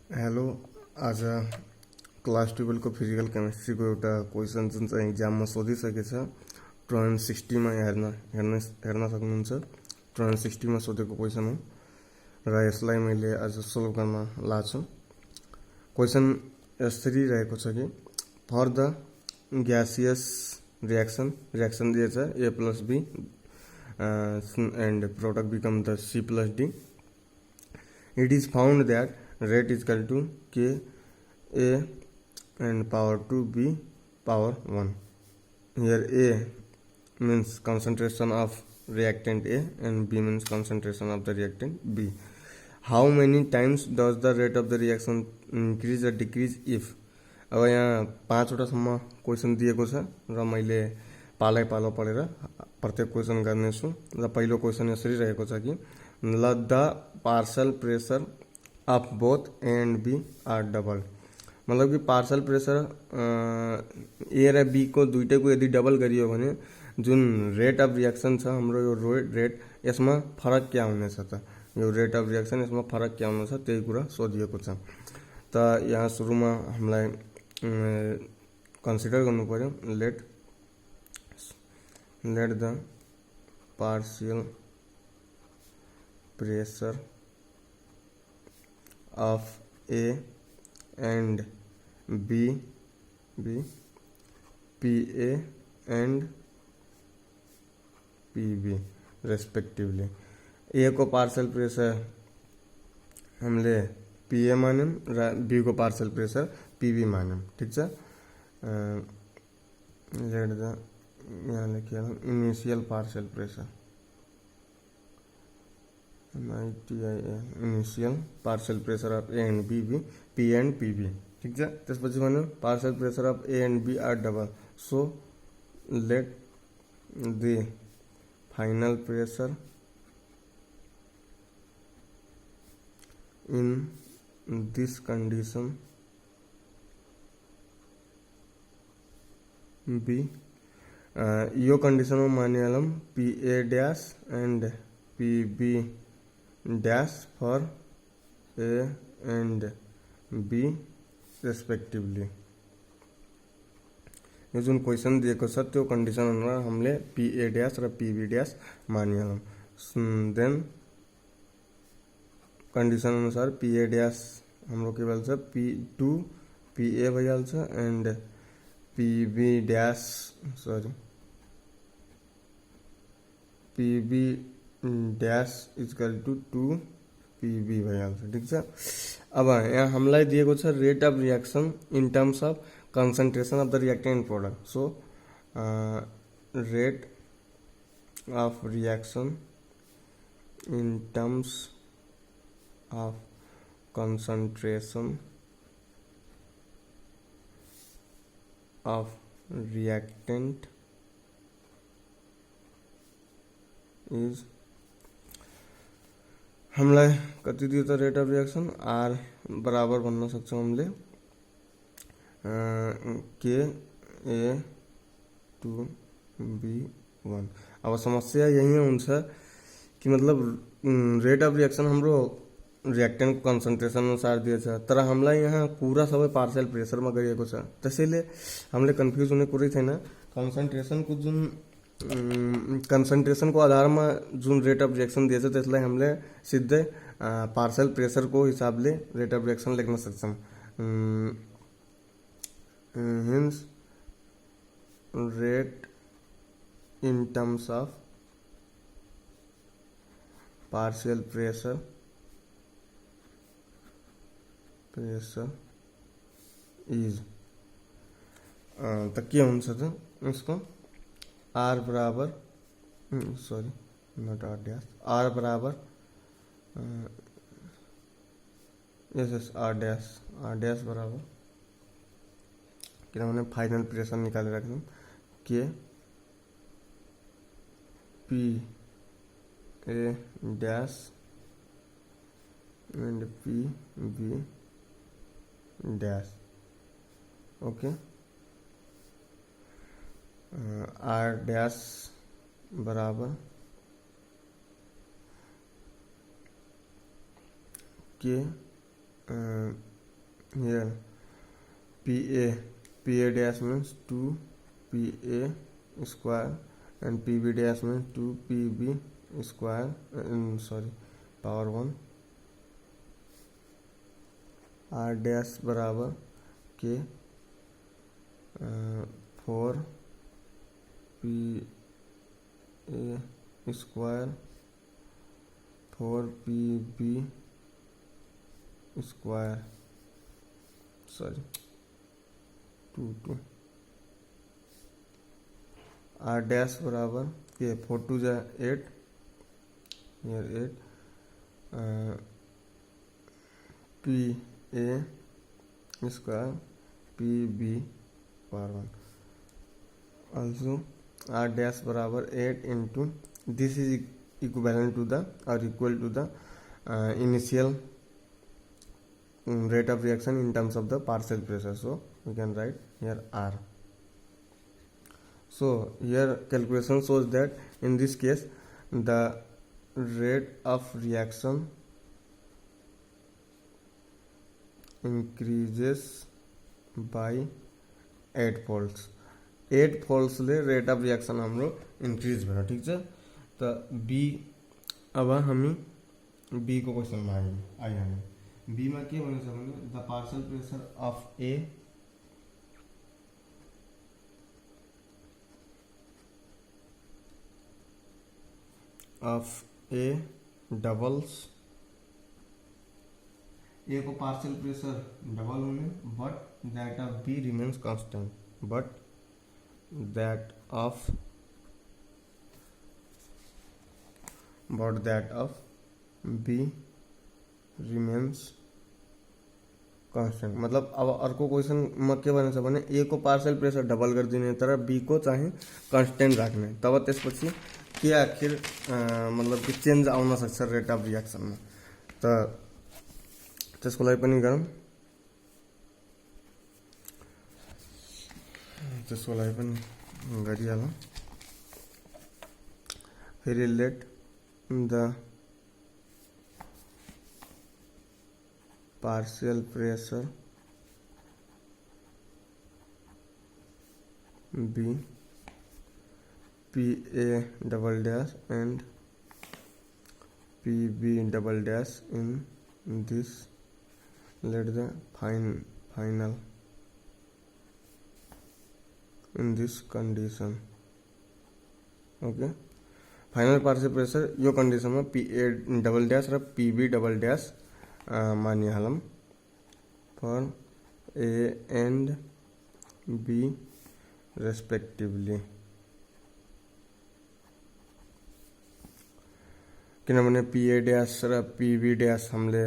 Hello. आज class 12 को physical chemistry को एउटा क्वेसन जुन चाहिँ इक्जाममा सोधिसकेछ 2060मा हेर्न सक्नुहुन्छ। 2060मा सोधेको क्वेसन हो र यसलाई मैले आज सोल्भ गर्न लाग्छु। क्वेसन यसरी रहेको छ कि फर द ग्यासियस रिएक्सन दिएछ A plus B and product become the C plus D. It is found that rate is equal to K A and power 2 B power 1. Here A means concentration of reactant A and B means concentration of the reactant B. How many times does the rate of the reaction increase or decrease if? अब यहाँ 5वटासम्म question दिएको छ र मैले पालै पालो पढेर प्रत्येक क्वेसन गर्नेछु र पहिलो क्वेसन यसरी रहेको छ कि let the partial pressure of both A and B are doubled. मतलब कि पार्सल प्रेसर ए र बी को दुईटैको यदि डबल गरियो भने जुन रेट अफ रिएक्सन छ हाम्रो यो रेट यसमा फरक क्या हुनेछ त यो रेट अफ रिएक्सन यसमा फरक क्या हुनेछ त्यही कुरा सोधिएको छ। त यहाँ सुरुमा हामीलाई कन्सिडर गर्नु पर्यो late the partial pressure of A and B PA and PB respectively. A को पार्शियल प्रेशर हमले PA मान्यौं र B को पार्शियल प्रेशर PB मान्यौं। ठीक छ। लेट द यहाँ लेखिहालौं initial partial pressure initial partial pressure of A and B P and PB. ठीक छ। त्यसपछि भन्यो partial pressure of A and B are double so let the final pressure in this condition be यो condition में मानिहालौं P A dash and P B dash for A and B respectively. यो जुन question दिएको छ त्यो condition अनुसार हामीले PA डैश र PB डैश मानिहालौं। देन कन्डिसन अनुसार PA डैश हाम्रो के भइहाल्छ P2 PA भइहाल्छ and PB dash PB dash is equal to 2 PB भइहाल्छ। ठीक छ। अब यहाँ हामीलाई दिएको छ rate of reaction in terms of concentration of the reactant product. So rate of reaction in terms of concentration of reactant is हामीलाई कति दियो त रेट अफ रिएक्सन आर बराबर भन्न सक्छौं हामीले के ए 2 बी 1। अब समस्या यही हुन्छ कि मतलब रेट अफ रिएक्सन हाम्रो रिएक्टेन्ट कन्सन्ट्रेसन अनुसार दिएछ तर हामीलाई यहाँ कुरा सबै पार्शियल प्रेसरमा गरिएको छ त्यसैले हामीले कन्फ्युज हुने कुरै छैन। कन्सन्ट्रेसनको जुन कन्सन्ट्रेसन को आधार में जुन रेट अफ रिएक्सन दिएछ त्यसलाई हामीले सिधै पार्शियल प्रेसर को हिसाबले रेट अफ रिएक्सन लेख्न सक्छौं। Hence rate in terms of partial pressure is त के हुन्छ त यसको आर बराबर sorry not R dash R बराबर यस आर डैश बराबर किनभने फाइनल प्रेसर निकालेर राख्छौं के P A dash and P B dash. Okay. R dash बराबर के here PA dash means 2 PA square and PB dash means 2 PB square power 1 R dash बराबर के 4 PA square 4 PB square 2 R dash बराबर के 4 2 जा 8 here 8 PA square PB power 1 also R dash बराबर 8 into this is equivalent to the or equal to the initial rate of reaction in terms of the partial pressure, so we can write here R. So here calculation shows that in this case the rate of reaction increases by 8 folds. 8 folds ले rate of reaction हाम्रो increase भयो, ठीक छ। त be अब हामी be को question में आइहाल्यौं। बी में के भनेको छ भने the partial pressure of A doubles A को पार्शियल प्रेशर डबल होने but that of B remains constant, but that of B remains constant। मतलब अब अर्को क्वेश्चन में के भनेछ भने ए को पार्शियल प्रेशर डबल गरिदिने तर बी को चाहिँ कन्स्टेन्ट राख्ने, तब त्यसपछि के आखिर मतलब कि चेन्ज आउन सक्छ रेट अफ रिएक्सनमा। त त्यसको लागि पनि गरौँ, त्यसको लागि पनि गरिहालौँ। फेरि let the partial pressure B PA double dash and PB double dash in this, let the final in this condition, okay। Final partial pressure यो कंडीशन में PA डबल डैश र PB डबल डैश मानिहालौं for A and B respectively, किनभने PA dash र PB dash हामीले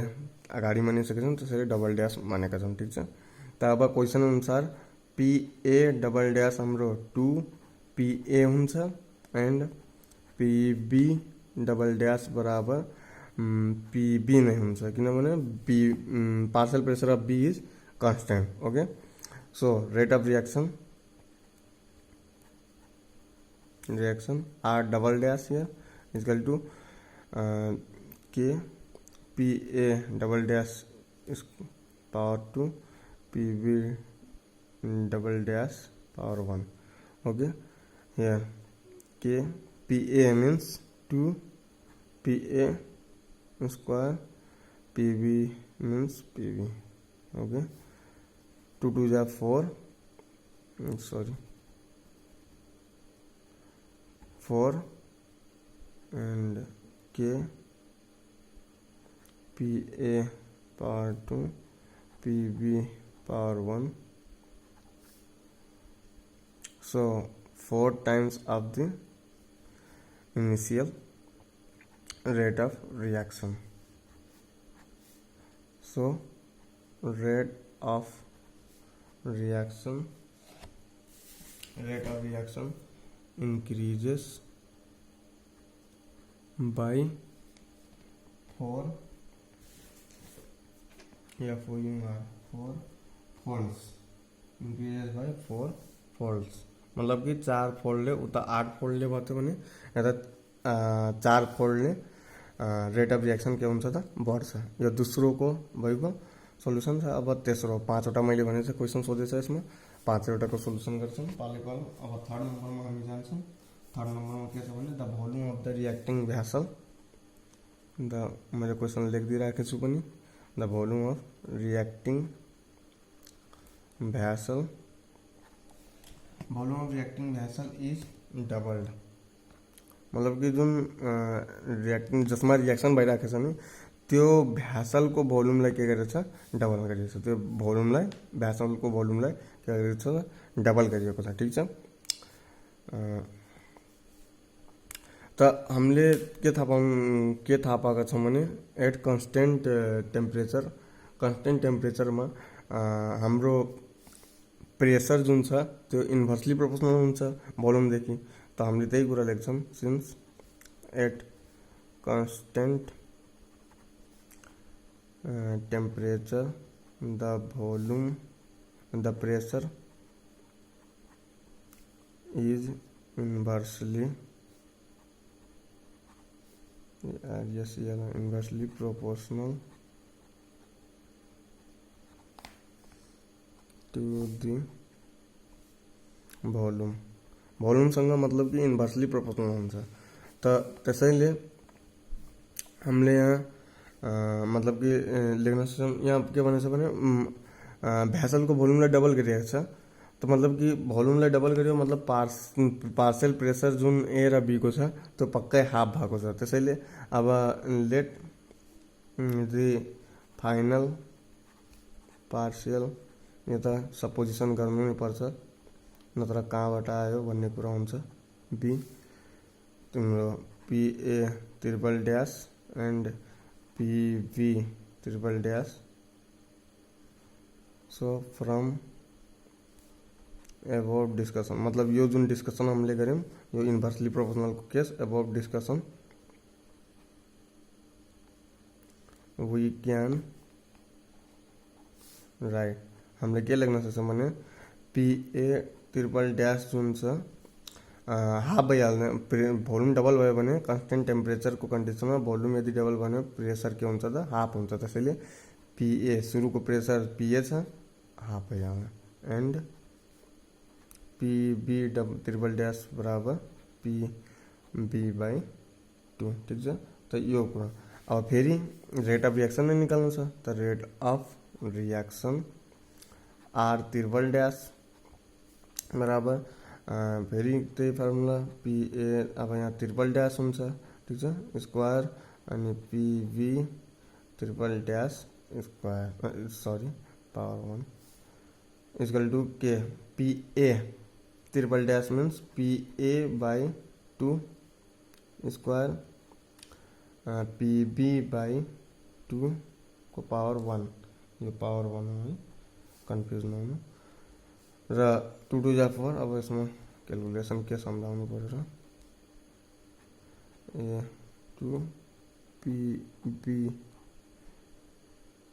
अगाडि मानिसकेका छौं, त्यसैले डबल डैश मानेका छौं, ठीक छ। त अब क्वेशन अनुसार PA डबल डैश हाम्रो 2 PA हुन्छ एन्ड PB डबल डैश बराबर PB नै हुन्छ, किनभने B partial pressure of B is constant, okay. So rate of reaction R double dash here is equal to K PA double dash power 2 PB double dash power 1, okay। Here K PA means 2 PA square, PB means PB, okay। 2 2 जा 4 4 and K PA power 2 PB power 1, so 4 times of the initial rate of reaction, so rate of reaction increases by 4 folds, increases by 4 folds, मतलब कि 4 फोल्डले उता 8 फोल्डले भयो भने यता 4 फोल्डले rate of reaction के हुन्छ त बढ्छ। यो दोस्रो को भएको सोल्युसन छ। अब तेस्रो 5वटा मैले भने चाहिँ क्वेसन सोधेछ यसमा 5वटाको सोल्युसन गर्छौँ पाले पालो। अब थर्ड नम्बरमा हामी जान्छौँ। थर्ड नम्बरमा के छ भने the volume of the reacting vessel, the मैले क्वेसन लेखिदिइराखेको छु पनि, the volume of reacting vessel, volume of reacting vessel is doubled. मतलब कि जुन रिएक्टिङ जसमा रिएक्सन भइरहेको छ नि त्यो भ्यासलको भोल्युमलाई के गरेको छ, डबल गरिएको छ। त्यो भोल्युमलाई, भ्यासलको भोल्युमलाई के गरेको छ, डबल गरिएको छ। ठिक छ। त हामीले के थाहा पाएका छौँ भने एट कन्स्टेन्ट टेम्परेचरमा हाम्रो प्रेसर जुन छ त्यो इन्भर्सली प्रोपोर्सनल हुन्छ भोल्युमदेखि। त हामीले त्यही कुरा लेख्छौँ, since at constant temperature the volume, the pressure is inversely proportional to the volume. भोल्युमसँग मतलब कि इन्भर्सली प्रोपोर्शनल हुन्छ। त त्यसैले हामीले यहाँ मतलब कि लेख्न सक्छौँ, यहाँ के भनेको छ भने भ्यासलको भोल्युमलाई डबल गरिएको छ। त मतलब कि भोल्युमलाई डबल गर्यो मतलब पार्शियल प्रेसर जुन ए र बीको छ त्यो पक्कै हाफ भएको छ। त्यसैले अब लेट द फाइनल पार्शियल, यो त सपोजिसन गर्नु नै पर्छ नत्र कहाँबाट आयो भन्ने कुरा हुन्छ। बी तिम्रो PA triple dash and PB triple dash, so from above discussion, मतलब यो जुन डिस्कसन हामीले गऱ्यौँ यो इन्भर्सली प्रोपोर्सनलको case above discussion we can write. हामीले के लेख्न सक्छौँ भने PA ट्रिपल ड्यास जुन छ हाफ भइहाल्ने, भोल्युम डबल भयो भने कन्स्टेन्ट टेम्परेचरको कन्डिसनमा भोल्युम यदि डबल भयो भने प्रेसर के हुन्छ त, हाफ हुन्छ। त्यसैले PA सुरुको प्रेसर PA छ, हाफ भइहाल्ने, एन्ड PB ट्रिपल ड्यास बराबर PB/2। ठिक छ। त यो कुरा अब फेरि रेट अफ रिएक्सन नै निकाल्नु छ। त rate of reaction R triple dash बराबर फेरि त्यही फर्मुला PA, अब यहाँ ट्रिपल ड्यास हुन्छ। ठिक छ, स्क्वायर, अनि PB triple dash square power 1 equal to K PA triple dash means PA/2 square PB/2 को पावर 1। यो पावर 1 हो है, कन्फ्युज नहुनु। र 2 2 जा 4। अब यसमा क्यालकुलेसन के सम्झाउनु पर्यो र, ए 2 PB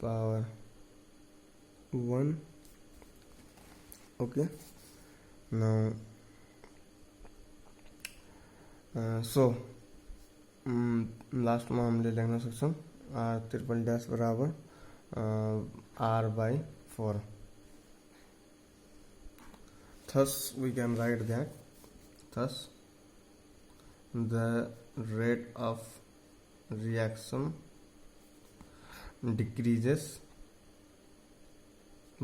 power 1। Okay, now so लास्टमा हामीले लेख्न सक्छौँ R ट्रिपल ड्यास बराबर R/4। Thus we can write that thus the rate of reaction decreases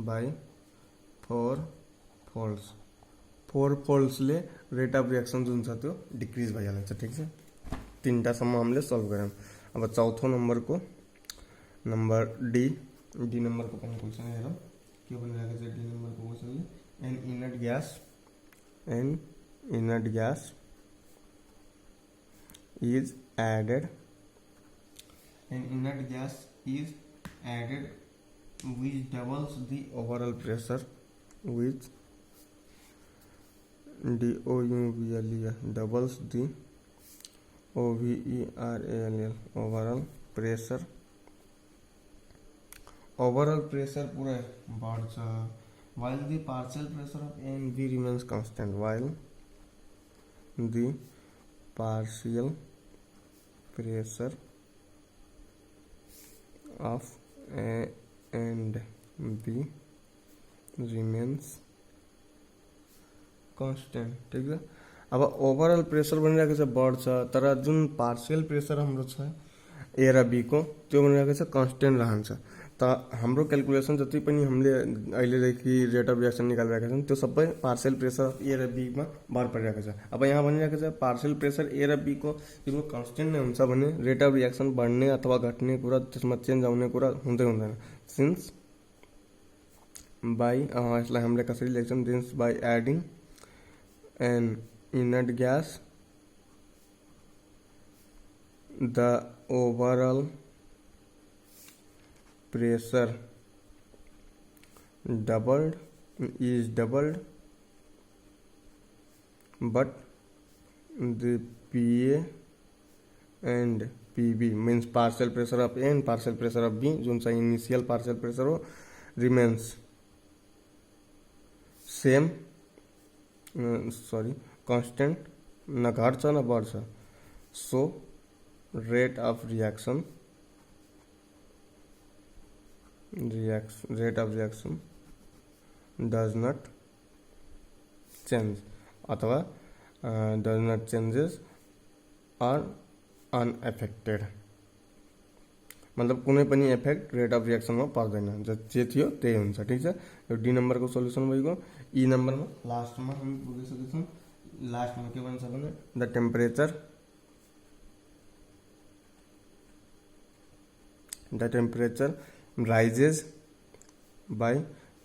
by 4 folds। 4 फोल्ड्सले रेट अफ रिएक्सन जुन छ त्यो डिक्रिज भइहाल्छ। ठिक छ, 3टासम्म हामीले सल्भ गऱ्यौँ। अब चौथो नम्बरको नम्बर डी नम्बरको पनि क्वेसन हेरौँ के भनिरहेको छ। डी नम्बरको क्वेसनले an inert gas is added which doubles the overall pressure, which DOUBLE doubles the OVERALL overall pressure पूरा बढ़छ, while the partial pressure of A and B remains constant, while the partial pressure of A and B remains constant. ठिक छ। अब overall pressure बनिरहेको छ बढ्छ, तर जुन partial pressure हाम्रो छ ए र बी को त्यो बनिरहेको छ कन्स्टेन्ट रहन्छ। त हाम्रो क्यालकुलेसन जति पनि हामीले अहिलेदेखि रेट अफ रिएक्सन निकालिरहेका छौँ त्यो सबै पार्शियल प्रेसर ए र बीमा भर परिरहेको छ। अब यहाँ भनिरहेको छ पार्शियल प्रेसर ए र बीको तिम्रो कन्स्टेन्ट नै हुन्छ भने रेट अफ रिएक्सन बढ्ने अथवा घट्ने कुरा, त्यसमा चेन्ज आउने कुरा हुँदै हुँदैन। सिन्स बाई यसलाई हामीले कसरी लेख्छौँ, since by adding an inert gas the overall pressure is doubled but the PA and PB means partial pressure of A and partial pressure of B जो सा initial partial pressure हो remains same constant, न घट्छ न बढ्छ। so rate of reaction does not change अथवा does not changes or unaffected, मतलब कुनै पनि इफेक्ट रेट अफ रिएक्सनमा पर्दैन, जे थियो त्यही हुन्छ। ठिक छ। यो डी नम्बरको सोल्युसन भइगयो। ई नम्बरमा लास्टमा हामी पुगिसकेका छौँ। लास्टमा के भन्छ भने the temperature rises by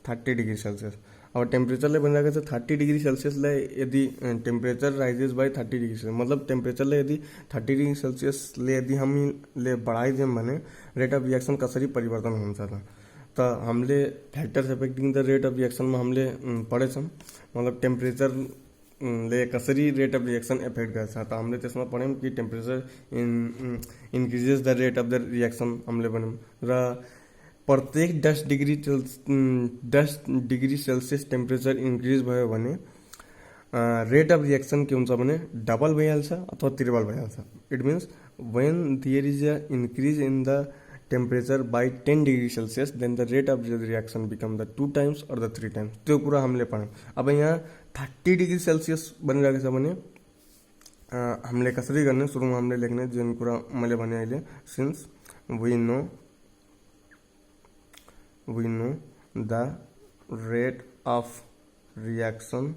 30 degree Celsius. अब टेम्परेचरले भनिरहेको छ 30 डिग्री सेल्सियसलाई यदि temperature rises by 30 degree Celsius मतलब टेम्परेचरलाई यदि 30 डिग्री सेल्सियसले यदि हामीले बढाइदियौँ भने रेट अफ रिएक्सन कसरी परिवर्तन हुन्छ त हामीले factors affecting the rate of रिएक्सनमा हामीले पढेछौँ, मतलब टेम्परेचरले कसरी रेट अफ रिएक्सन एफेक्ट गर्छ। त हामीले त्यसमा पढ्यौँ कि temperature increases the rate of the reaction हामीले भन्यौँ र प्रत्येक 10 डिग्री सेल्सियस टेम्परेचर इन्क्रिज भयो भने रेट अफ रिएक्सन के हुन्छ भने डबल भइहाल्छ अथवा ट्रिपल भइहाल्छ। It means when there is a increase in the temperature by 10 degree Celsius then the rate of reaction become the 2 times or the 3 times. त्यो कुरा हामीले पढ्यौँ। अब यहाँ 30 डिग्री सेल्सियस बनिरहेको छ भने हामीले कसरी गर्ने, सुरुमा हामीले लेख्ने जुन कुरा मैले भने अहिले, since we know the rate of reaction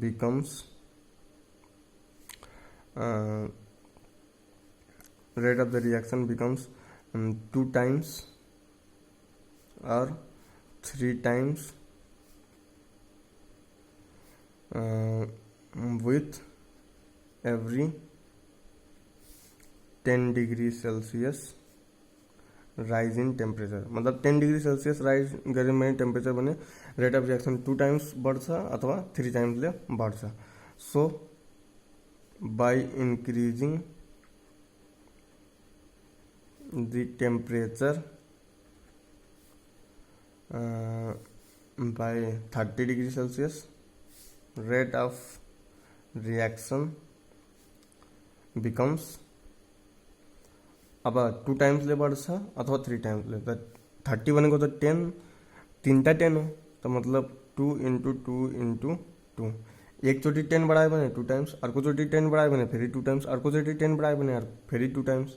becomes rate of the reaction becomes 2 times or 3 times with every 10 degree Celsius rise in temperature, मतलब 10 डिग्री सेल्सियस राइज गऱ्यो भने टेम्परेचर भने रेट अफ रिएक्सन 2 टाइम्स बढ्छ अथवा 3 टाइम्सले बढ्छ। So by increasing the temperature by 30 degree Celsius rate of reaction becomes, अब 2 टाइम्सले बढ्छ अथवा 3 टाइम्सले। त 30 भनेको त 10, तीनटा 10 हो, त मतलब 2 इंटू 2 इंटू 2। एकचोटि 10 बढायो भने 2 टाइम्स, अर्कोचोटि 10 बढायो भने फेरि 2 टाइम्स, अर्कोचोटि 10 बढायो भने फेरि 2 टाइम्स।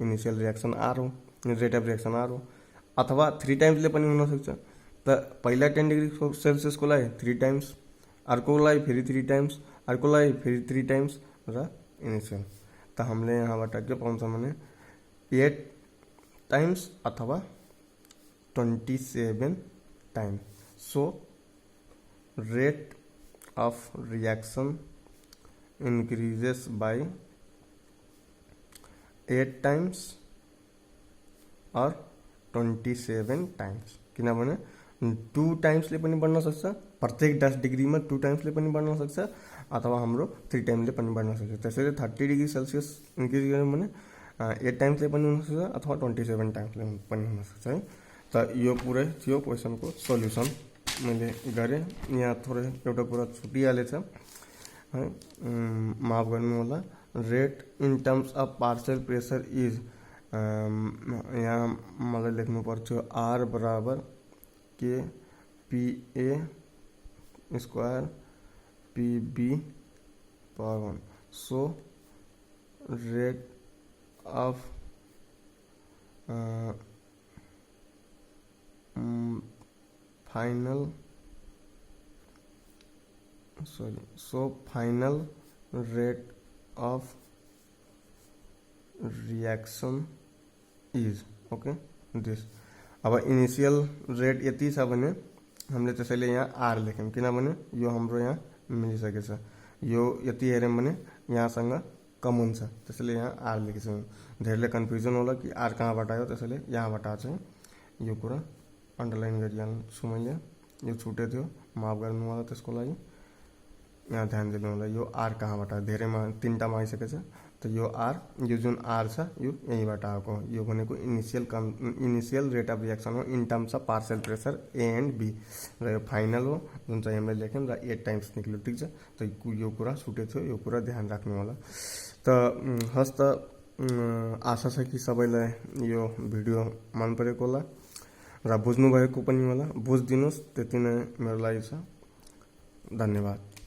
इनिशियल रिएक्सन आर हो, रेट अफ रिएक्सन आर हो, अथवा 3 टाइम्सले पनि हुनसक्छ। त पहिला 10 डिग्री सेल्सियसको लागि 3 टाइम्स, अर्कोलाई फेरि 3 टाइम्स, अर्कोलाई फेरि 3 टाइम्स र इनिशियल। त हामीले यहाँबाट के पाउँछौँ भने 8 टाइम्स अथवा 27 times. So rate of reaction increases by 8 times or 27 times, किनभने 2 टाइम्सले पनि बढ्न सक्छ, प्रत्येक 10 डिग्रीमा 2 टाइम्सले पनि बढ्न सक्छ अथवा हाम्रो 3 टाइम्सले पनि बढ्न सक्छ। त्यसैले 30 डिग्री सेल्सियस इन्क्रिज गर्यो भने 8 टाइम्सले पनि हुन सक्छ अथवा 27 टाइम्सले पनि हुन सक्छ है। त यो पुरै थियो क्वेसनको सोल्युसन मैले गरेँ। यहाँ थोरै एउटा कुरा छुटिहालेछ है, माफ गर्नु होला। Rate in terms of partial pressure is यहाँ मलाई लेख्नु पर्छ आर बराबर के PA square PB power 1। So rate of final rate of reaction is okay this. अब इनिशियल रेट यति छ भने हामीले त्यसैले यहाँ आर लेख्यौँ, किनभने यो हाम्रो यहाँ मिलिसकेको छ। यो यति हेऱ्यौँ भने यहाँसँग कमन छ, त्यसैले यहाँ आर लेखेछौँ। धेरैले कन्फ्युजन होला कि आर कहाँबाट आयो, त्यसैले यहाँबाट चाहिँ यो कुरा अन्डरलाइन गरिहाल्छु मैले। यो छुटे थियो, माफ गर्नु होला त्यसको लागि। यहाँ ध्यान दिनु होला यो आर कहाँबाट आयो, धेरैमा तीनटामा आइसकेको छ। त यो आर, यो जुन आर छ यो यहीँबाट आएको हो। यो भनेको इनिशियल रेट अफ रिएक्सन हो in terms of partial pressure A and B, र यो फाइनल हो जुन चाहिँ हामीले लेख्यौँ र 8 टाइम्स निक्ल्यो। ठिक छ, त यो कुरा छुटेको थियो, यो कुरा ध्यान राख्नु होला। त हस् त आशा छ कि सबैलाई यो भिडियो मन परेको होला र बुझ्नु भएको पनि होला। बुझिदिनुहोस्, त्यति नै मेरो लागि छ। धन्यवाद।